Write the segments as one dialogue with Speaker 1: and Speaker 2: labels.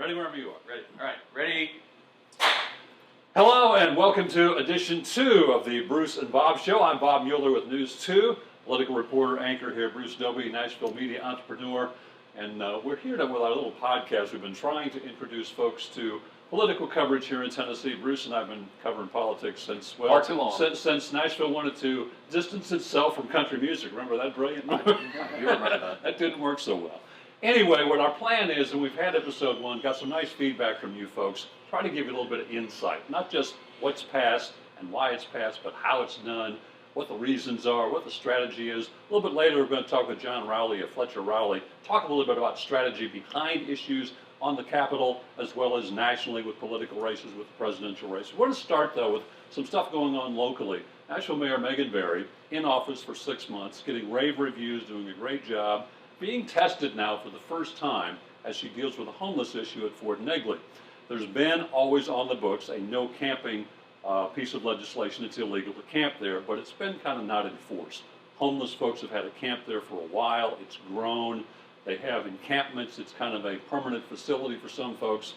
Speaker 1: Ready wherever you are. Ready. All right. Ready. Hello and welcome to edition 2 of the Bruce and Bob Show. I'm Bob Mueller with News 2, political reporter, anchor here, Bruce W., Nashville media entrepreneur. And we're here with our little podcast. We've been trying to introduce folks to political coverage here in Tennessee. Bruce and I have been covering politics since, well,
Speaker 2: far too long.
Speaker 1: Since Nashville wanted to distance itself from country music. Remember that brilliant move?
Speaker 2: You remember that.
Speaker 1: That didn't work so well. Anyway, what our plan is, and we've had episode 1, got some nice feedback from you folks, try to give you a little bit of insight, not just what's passed and why it's passed, but how it's done, what the reasons are, what the strategy is. A little bit later, we're going to talk with John Rowley of Fletcher Rowley, talk a little bit about strategy behind issues on the Capitol, as well as nationally with political races, with the presidential race. We're going to start, though, with some stuff going on locally. Nashville Mayor Megan Barry, in office for 6 months, getting rave reviews, doing a great job, being tested now for the first time as she deals with a homeless issue at Fort Negley. There's been always on the books a no camping piece of legislation. It's illegal to camp there, but it's been kind of not enforced. Homeless folks have had a camp there for a while. It's grown. They have encampments. It's kind of a permanent facility for some folks.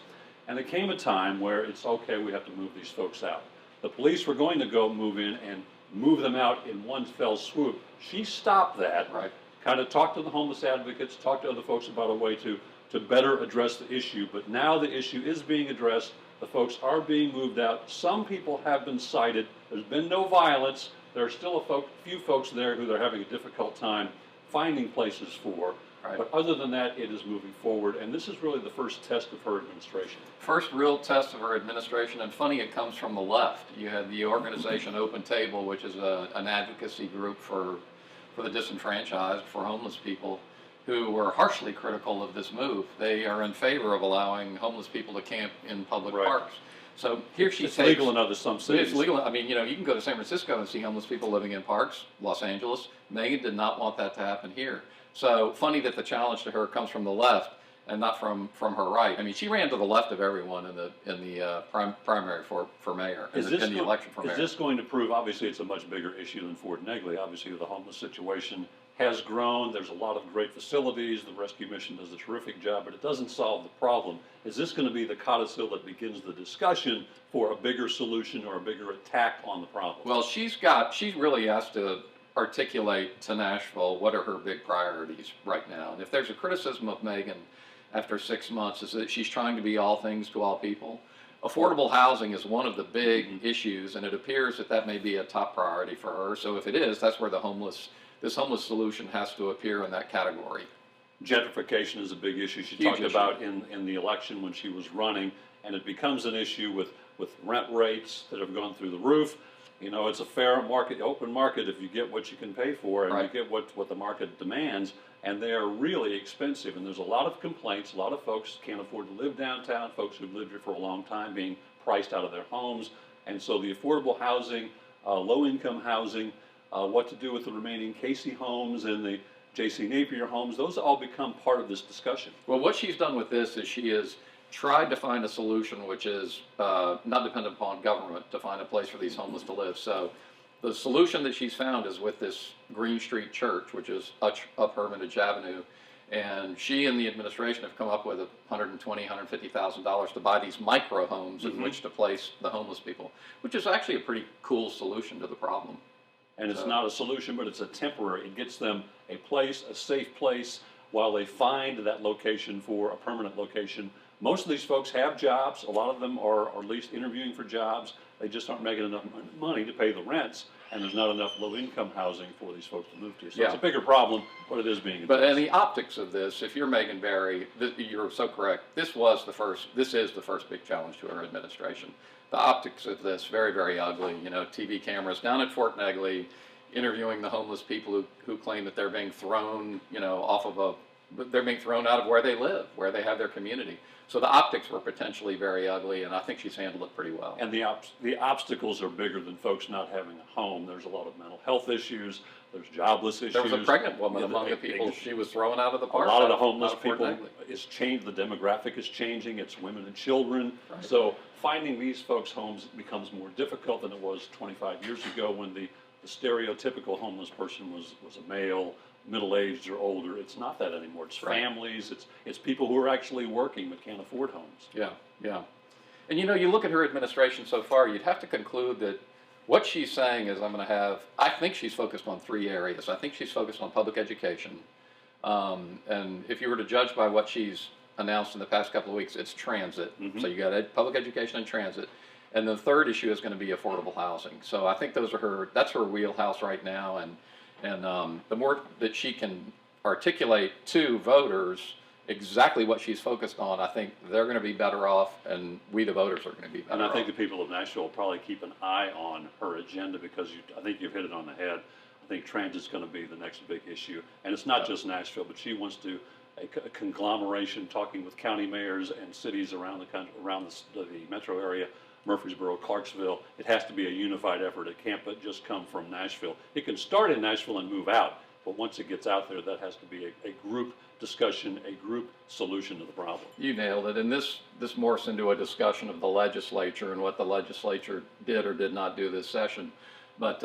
Speaker 1: And there came a time where it's okay, we have to move these folks out. The police were going to go move in and move them out in one fell swoop. She stopped that.
Speaker 2: Right.
Speaker 1: Kind of talked to the homeless advocates, talked to other folks about a way to better address the issue. But now the issue is being addressed. The folks are being moved out. Some people have been cited. There's been no violence. There are still a few folks there who they're having a difficult time finding places for.
Speaker 2: Right.
Speaker 1: But other than that, it is moving forward. And this is really the first test of her administration.
Speaker 2: First real test of her administration, and funny, it comes from the left. You had the organization Open Table, which is an advocacy group for the disenfranchised, for homeless people, who were harshly critical of this move. They are in favor of allowing homeless people to camp in public parks. So here she
Speaker 1: It's
Speaker 2: takes,
Speaker 1: legal in some cities.
Speaker 2: It's legal. I mean, you can go to San Francisco and see homeless people living in parks, Los Angeles. Megan did not want that to happen here. So funny that the challenge to her comes from the left and not from her right. I mean, she ran to the left of everyone in the primary for mayor, in the election for mayor.
Speaker 1: Is this going to prove, obviously it's a much bigger issue than Fort Negley. Obviously the homeless situation has grown. There's a lot of great facilities. The rescue mission does a terrific job, but it doesn't solve the problem. Is this going to be the codicil that begins the discussion for a bigger solution or a bigger attack on the problem?
Speaker 2: Well, she really has to articulate to Nashville what are her big priorities right now. And if there's a criticism of Megan after 6 months, is that she's trying to be all things to all people. Affordable housing is one of the big issues, and it appears that may be a top priority for her. So if it is, that's where this homeless solution has to appear in that category.
Speaker 1: Gentrification is a big issue. She talked about in the election when she was running, and it becomes an issue with rent rates that have gone through the roof. You know, it's a fair market, open market if you get what you can pay for and you get what the market demands, and they are really expensive. And there's a lot of complaints. A lot of folks can't afford to live downtown, folks who've lived here for a long time being priced out of their homes. And so the affordable housing, low-income housing, what to do with the remaining Casey homes and the J.C. Napier homes, those all become part of this discussion.
Speaker 2: Well, what she's done with this is she has tried to find a solution which is not dependent upon government to find a place for these homeless to live. So the solution that she's found is with this Green Street Church, which is up Hermitage Avenue. And she and the administration have come up with $120,000, $150,000 to buy these micro homes in which to place the homeless people, which is actually a pretty cool solution to the problem.
Speaker 1: And it's not a solution, but it's a temporary. It gets them a place, a safe place, while they find that location for a permanent location. Most of these folks have jobs. A lot of them are at least interviewing for jobs. They just aren't making enough money to pay the rents, and there's not enough low-income housing for these folks to move to. So it's a bigger problem, but it is being addressed.
Speaker 2: But in the optics of this, if you're Megan Barry, you're so correct. This is the first big challenge to her administration. The optics of this, very, very ugly. You know, TV cameras down at Fort Negley, interviewing the homeless people who claim that they're being thrown, they're being thrown out of where they live, where they have their community. So the optics were potentially very ugly, and I think she's handled it pretty well.
Speaker 1: And the obstacles are bigger than folks not having a home. There's a lot of mental health issues. There's jobless issues.
Speaker 2: There was a pregnant woman among the people she was throwing out of the park.
Speaker 1: A lot of the homeless people is changed. The demographic is changing. It's women and children. Right. So finding these folks homes becomes more difficult than it was 25 years ago when the stereotypical homeless person was a male, middle-aged or older. It's not that anymore. It's
Speaker 2: Right.
Speaker 1: families. It's people who are actually working but can't afford homes.
Speaker 2: Yeah, yeah. And you know, you look at her administration so far, you'd have to conclude that what she's saying is, I think she's focused on three areas. I think she's focused on public education. And if you were to judge by what she's announced in the past couple of weeks, it's transit.
Speaker 1: Mhm.
Speaker 2: So you got public education and transit. And the third issue is going to be affordable housing. So I think that's her wheelhouse right now. And the more that she can articulate to voters exactly what she's focused on, I think they're going to be better off, and we, the voters, are going to be better
Speaker 1: And I think
Speaker 2: off.
Speaker 1: the people of Nashville will probably keep an eye on her agenda because I think you've hit it on the head. I think transit's going to be the next big issue. And it's not
Speaker 2: Yeah.
Speaker 1: just Nashville, but she wants to a conglomeration, talking with county mayors and cities around the country, around the metro area, Murfreesboro, Clarksville. It has to be a unified effort. It can't but just come from Nashville. It can start in Nashville and move out, but once it gets out there, that has to be a group discussion, a group solution to the problem.
Speaker 2: You nailed it. And this morphs into a discussion of the legislature and what the legislature did or did not do this session. But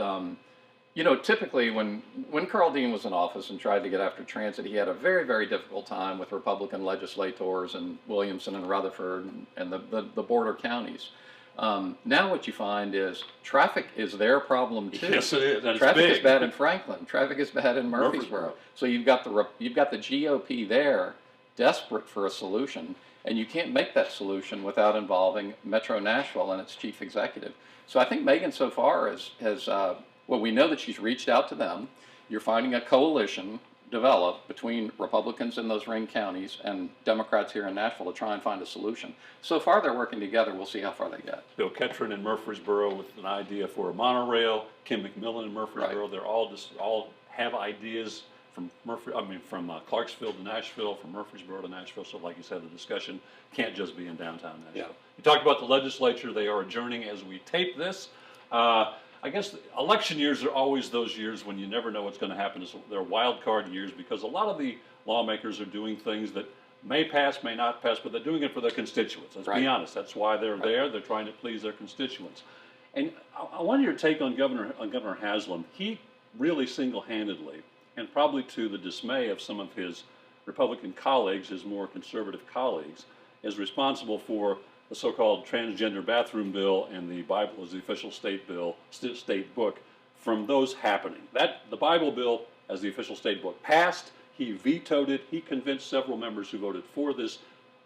Speaker 2: you know, typically when Carl Dean was in office and tried to get after transit, he had a very, very difficult time with Republican legislators and Williamson and Rutherford and the border counties. Now what you find is traffic is their problem too.
Speaker 1: Yes, it is. And
Speaker 2: Traffic
Speaker 1: it's
Speaker 2: is
Speaker 1: big.
Speaker 2: bad in Franklin. Traffic is bad in Murfreesboro. So you've got the GOP there, desperate for a solution, and you can't make that solution without involving Metro Nashville and its chief executive. So I think Megan so far has well, we know that she's reached out to them. You're finding a coalition develop between Republicans in those ring counties and Democrats here in Nashville to try and find a solution. So far, they're working together. We'll see how far they get.
Speaker 1: Bill Ketron in Murfreesboro with an idea for a monorail. Kim McMillan in Murfreesboro.
Speaker 2: Right.
Speaker 1: They're all have ideas from Clarksville to Nashville, from Murfreesboro to Nashville. So, like you said, the discussion can't just be in downtown Nashville.
Speaker 2: Yeah.
Speaker 1: You talked about the legislature. They are adjourning as we tape this. I guess election years are always those years when you never know what's going to happen. They're wild card years because a lot of the lawmakers are doing things that may pass, may not pass, but they're doing it for their constituents. Let's
Speaker 2: Right.
Speaker 1: be honest. That's why they're there. They're trying to please their constituents. And I wanted your take on Governor Haslam. He really single-handedly, and probably to the dismay of some of his Republican colleagues, his more conservative colleagues, is responsible for the so-called transgender bathroom bill and the Bible as the official state book from those happening. The Bible bill as the official state book passed. He vetoed it. He convinced several members who voted for this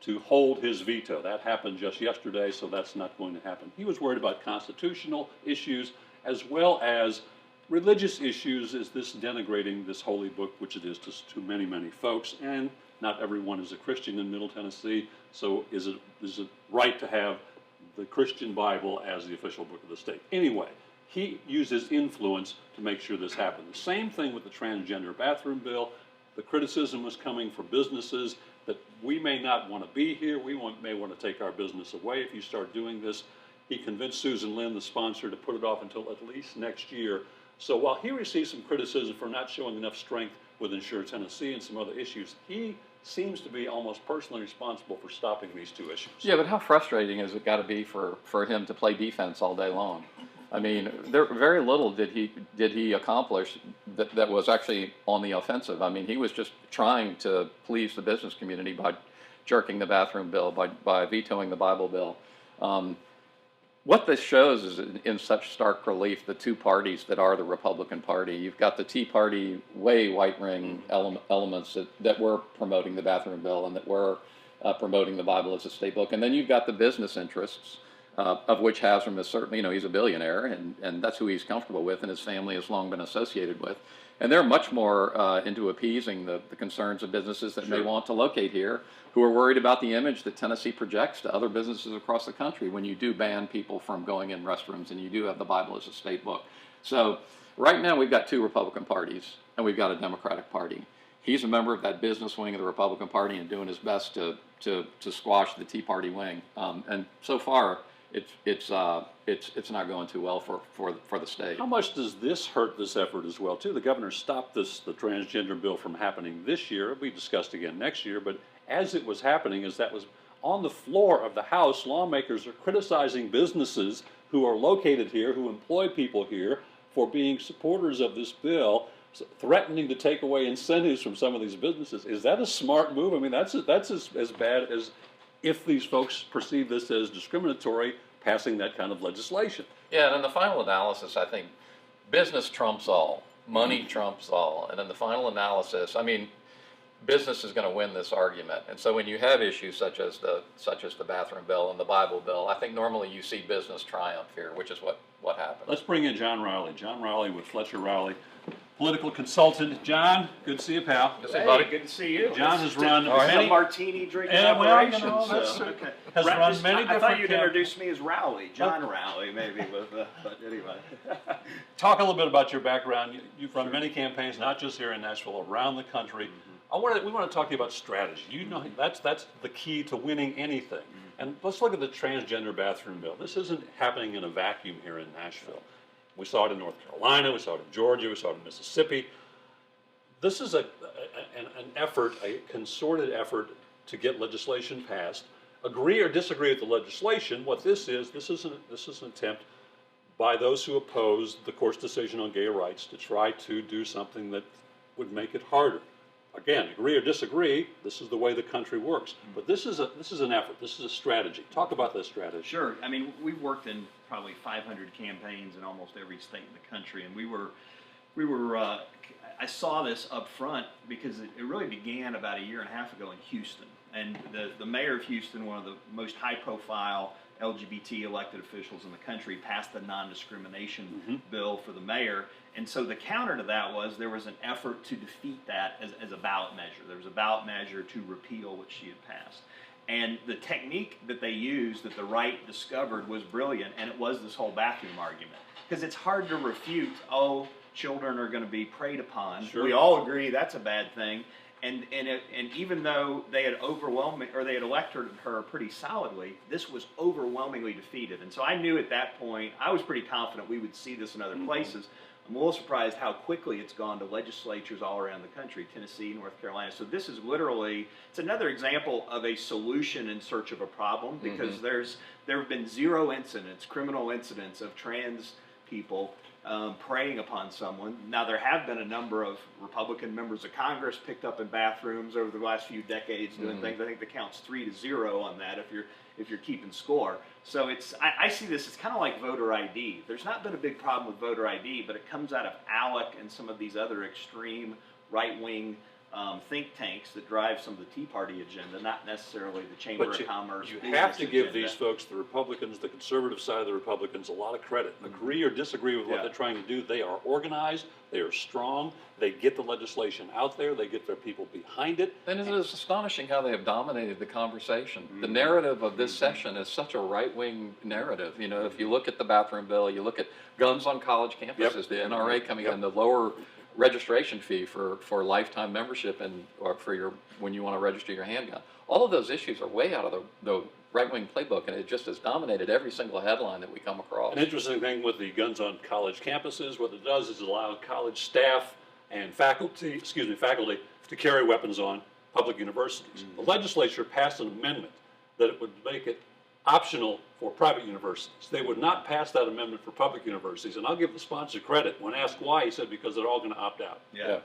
Speaker 1: to hold his veto. That happened just yesterday, so that's not going to happen. He was worried about constitutional issues as well as religious issues. Is this denigrating this holy book, which it is to many, many folks? And not everyone is a Christian in Middle Tennessee, so is it right to have the Christian Bible as the official book of the state? Anyway, he uses influence to make sure this happened. The same thing with the transgender bathroom bill. The criticism was coming for businesses that we may not want to be here. May want to take our business away if you start doing this. He convinced Susan Lynn, the sponsor, to put it off until at least next year. So while he received some criticism for not showing enough strength with Insure Tennessee and some other issues, he seems to be almost personally responsible for stopping these two issues.
Speaker 2: Yeah, but how frustrating has it got to be for him to play defense all day long? I mean, very little did he accomplish that was actually on the offensive. I mean, he was just trying to please the business community by jerking the bathroom bill, by vetoing the Bible bill. What this shows is in such stark relief the two parties that are the Republican Party. You've got the Tea Party way white ring elements that were promoting the bathroom bill and that were promoting the Bible as a state book. And then you've got the business interests, of which Haslam is certainly, he's a billionaire and that's who he's comfortable with and his family has long been associated with. And they're much more into appeasing the concerns of businesses that may want to locate here, who are worried about the image that Tennessee projects to other businesses across the country when you do ban people from going in restrooms and you do have the Bible as a state book. So right now we've got two Republican parties and we've got a Democratic Party. He's a member of that business wing of the Republican Party and doing his best to squash the Tea Party wing. And so far, it's not going too well for the state.
Speaker 1: How much does this hurt this effort as well, too? The governor stopped the transgender bill from happening this year. It'll be discussed again next year. But as it was happening, as that was on the floor of the House, lawmakers are criticizing businesses who are located here, who employ people here, for being supporters of this bill. threatening to take away incentives from some of these businesses. Is that a smart move? I mean, that's as bad as if these folks perceive this as discriminatory, passing that kind of legislation.
Speaker 2: Yeah, and in the final analysis, I think business trumps all. Money trumps all. And in the final analysis, I mean, business is going to win this argument. And so when you have issues such as the bathroom bill and the Bible bill, I think normally you see business triumph here, which is what happened.
Speaker 1: Let's bring in John Rowley. John Rowley with Fletcher Rowley, political consultant. John, good to see you, pal.
Speaker 2: Good to see you, buddy.
Speaker 3: Good to see you.
Speaker 1: John has run
Speaker 3: This is
Speaker 1: many
Speaker 3: a martini drinking
Speaker 1: well,
Speaker 3: operation.
Speaker 1: you know, that's,
Speaker 3: so, okay.
Speaker 1: has run many
Speaker 3: I
Speaker 1: different
Speaker 3: thought you'd
Speaker 1: camp-
Speaker 3: introduce me as Rowley, John Rowley, maybe. But anyway.
Speaker 1: Talk a little bit about your background. You've run many campaigns, not just here in Nashville, around the country. We want to talk to you about strategy. You know, that's the key to winning anything. And let's look at the transgender bathroom bill. This isn't happening in a vacuum here in Nashville. We saw it in North Carolina, we saw it in Georgia, we saw it in Mississippi. This is an effort, a concerted effort to get legislation passed. Agree or disagree with the legislation, what this is an attempt by those who oppose the court's decision on gay rights to try to do something that would make it harder. Again, agree or disagree, this is the way the country works. But this is an effort, this is a strategy. Talk about this strategy.
Speaker 3: Sure. I mean, we've worked in probably 500 campaigns in almost every state in the country, and we were I saw this up front because it really began about a year and a half ago in Houston. And the mayor of Houston, one of the most high-profile LGBT elected officials in the country, passed the non-discrimination bill for the mayor. And so the counter to that was there was an effort to defeat that as a ballot measure. There was a ballot measure to repeal what she had passed. And the technique that they used, that the right discovered, was brilliant, and it was this whole bathroom argument. Because it's hard to refute, oh, children are going to be preyed upon.
Speaker 1: Sure.
Speaker 3: We all agree that's a bad thing. And even though they had elected her pretty solidly, this was overwhelmingly defeated. And so I knew at that point, I was pretty confident we would see this in other places. I'm a little surprised how quickly it's gone to legislatures all around the country, Tennessee, North Carolina. So this is literally, it's another example of a solution in search of a problem, because there have been zero incidents, criminal incidents of trans people preying upon someone. Now, there have been a number of Republican members of Congress picked up in bathrooms over the last few decades doing things. I think the count's 3-0 on that if you're keeping score. So I see this as kind of like voter ID. There's not been a big problem with voter ID, but it comes out of ALEC and some of these other extreme right-wing think tanks that drive some of the Tea Party agenda, not necessarily the Chamber of Commerce.
Speaker 1: You have to give
Speaker 3: agenda.
Speaker 1: these folks, the Republicans, the conservative side of the Republicans, a lot of credit. Agree or disagree with what they're trying to do. They are organized, they are strong, they get the legislation out there, they get their people behind it.
Speaker 2: And it is astonishing how they have dominated the conversation. The narrative of this session is such a right-wing narrative. You know, if you look at the bathroom bill, you look at guns on college campuses, the NRA coming in, the lower registration fee for lifetime membership or for when you want to register your handgun. All of those issues are way out of the right-wing playbook, and it just has dominated every single headline that we come across.
Speaker 1: An interesting thing with the guns on college campuses, what it does is it allows college staff and faculty to carry weapons on public universities. The legislature passed an amendment that it would make it optional for private universities. They would not pass that amendment for public universities. And I'll give the sponsor credit. When asked why, he said because they're all going to opt out.
Speaker 3: Yeah.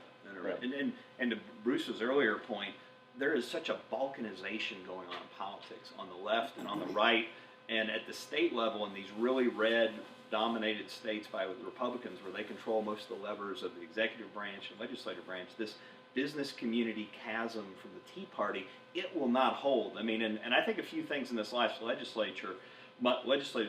Speaker 3: And to Bruce's earlier point, there is such a balkanization going on in politics on the left and on the right, and at the state level in these really red-dominated states by the Republicans, where they control most of the levers of the executive branch and legislative branch, this business community chasm from the Tea Party, it will not hold. I mean, and I think a few things in this last legislative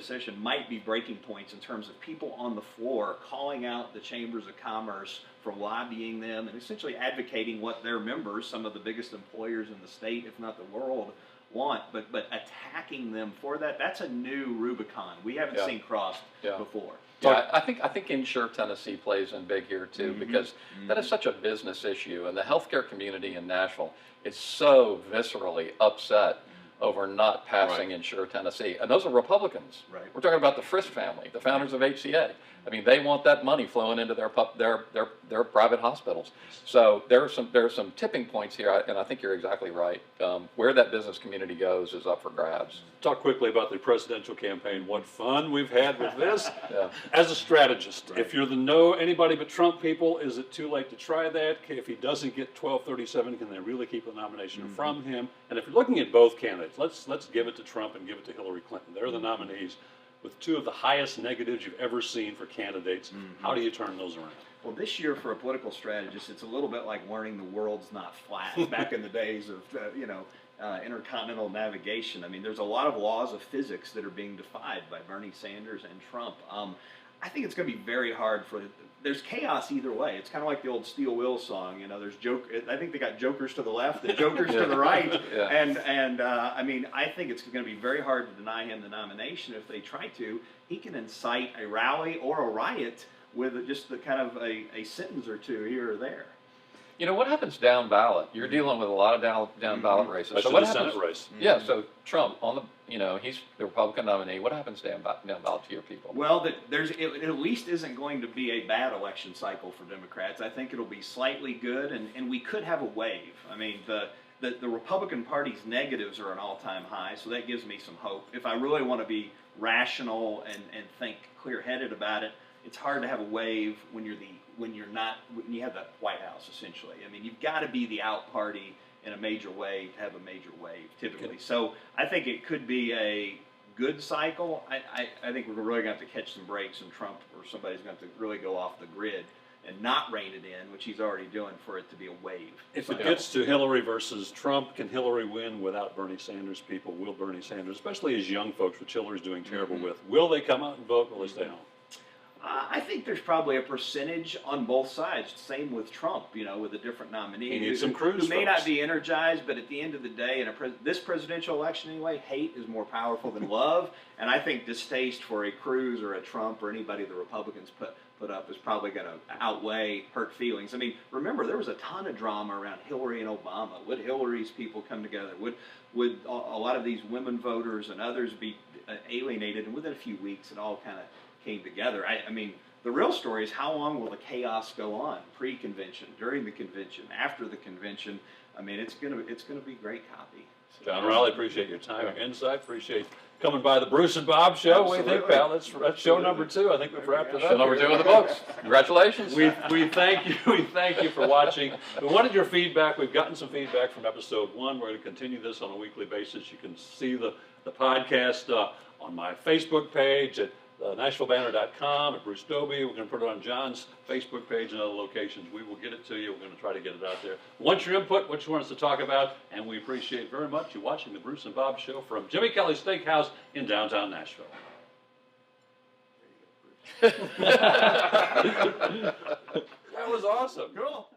Speaker 3: session might be breaking points in terms of people on the floor calling out the chambers of commerce for lobbying them and essentially advocating what their members, some of the biggest employers in the state, if not the world, want, but attacking them for that. That's a new Rubicon we haven't seen crossed before.
Speaker 2: Yeah, I think Insure Tennessee plays in big here too, because that is such a business issue, and the healthcare community in Nashville is so viscerally upset over not passing Insure Tennessee, and those are Republicans.
Speaker 3: Right.
Speaker 2: We're talking about the Frist family, the founders of HCA. I mean, they want that money flowing into their private hospitals. So there are some tipping points here, and I think you're exactly right. Where that business community goes is up for grabs.
Speaker 1: Talk quickly about the presidential campaign. What fun we've had with this.
Speaker 2: Yeah.
Speaker 1: As a strategist,
Speaker 3: Right.
Speaker 1: if you're the no anybody but Trump people, is it too late to try that? If he doesn't get 1237, can they really keep the nomination from him? And if you're looking at both candidates, let's give it to Trump and give it to Hillary Clinton. They're the nominees with two of the highest negatives you've ever seen for candidates. How do you turn those around?
Speaker 3: Well, this year for a political strategist, it's a little bit like learning the world's not flat back in the days of, intercontinental navigation. I mean, there's a lot of laws of physics that are being defied by Bernie Sanders and Trump. I think it's going to be very hard there's chaos either way. It's kind of like the old Steel Wheels song, I think they got jokers to the left and jokers to the right.
Speaker 2: Yeah.
Speaker 3: I mean, I think it's going to be very hard to deny him the nomination if they try to. He can incite a rally or a riot with just the kind of a sentence or two here or there.
Speaker 2: You know, what happens down ballot? You're dealing with a lot of down ballot races.
Speaker 1: Especially
Speaker 2: what
Speaker 1: the
Speaker 2: happens?
Speaker 1: Senate race.
Speaker 2: Yeah, so Trump he's the Republican nominee. What happens down ballot to your people?
Speaker 3: Well, it at least isn't going to be a bad election cycle for Democrats. I think it'll be slightly good, and we could have a wave. I mean, the Republican Party's negatives are an all-time high, so that gives me some hope. If I really want to be rational and think clear-headed about it, it's hard to have a wave when you have the White House, essentially. I mean, you've got to be the out party in a major way to have a major wave, typically. So I think it could be a good cycle. I think we're really going to have to catch some breaks, and Trump or somebody's going to have to really go off the grid and not rein it in, which he's already doing, for it to be a wave.
Speaker 1: If it gets to Hillary versus Trump, can Hillary win without Bernie Sanders people? Will Bernie Sanders, especially as young folks, which Hillary's doing terrible with, will they come out and vote? Will they stay home?
Speaker 3: I think there's probably a percentage on both sides. Same with Trump, with a different nominee.
Speaker 1: He needs some Cruz
Speaker 3: who may
Speaker 1: folks.
Speaker 3: not be energized, but at the end of the day, in this presidential election anyway, hate is more powerful than love. And I think distaste for a Cruz or a Trump or anybody the Republicans put up is probably going to outweigh hurt feelings. I mean, remember, there was a ton of drama around Hillary and Obama. Would Hillary's people come together? Would a lot of these women voters and others be alienated? And within a few weeks, it all kind of came together. I mean, the real story is, how long will the chaos go on? Pre-convention, during the convention, after the convention. I mean, it's gonna be great copy.
Speaker 1: John Rowley, appreciate your time and insight. Appreciate coming by the Bruce and Bob Show. What do you think, pal? That's show number 2. I think we've wrapped it up.
Speaker 2: Show number 2 in the books. Congratulations.
Speaker 1: We thank you. We thank you for watching. We wanted your feedback. We've gotten some feedback from episode 1. We're going to continue this on a weekly basis. You can see the podcast on my Facebook page at NashvilleBanner.com, at Bruce Doby. We're going to put it on John's Facebook page and other locations. We will get it to you. We're going to try to get it out there. We want your input, what you want us to talk about, and we appreciate very much you watching the Bruce and Bob Show from Jimmy Kelly's Steakhouse in downtown Nashville. That was awesome.
Speaker 3: Cool.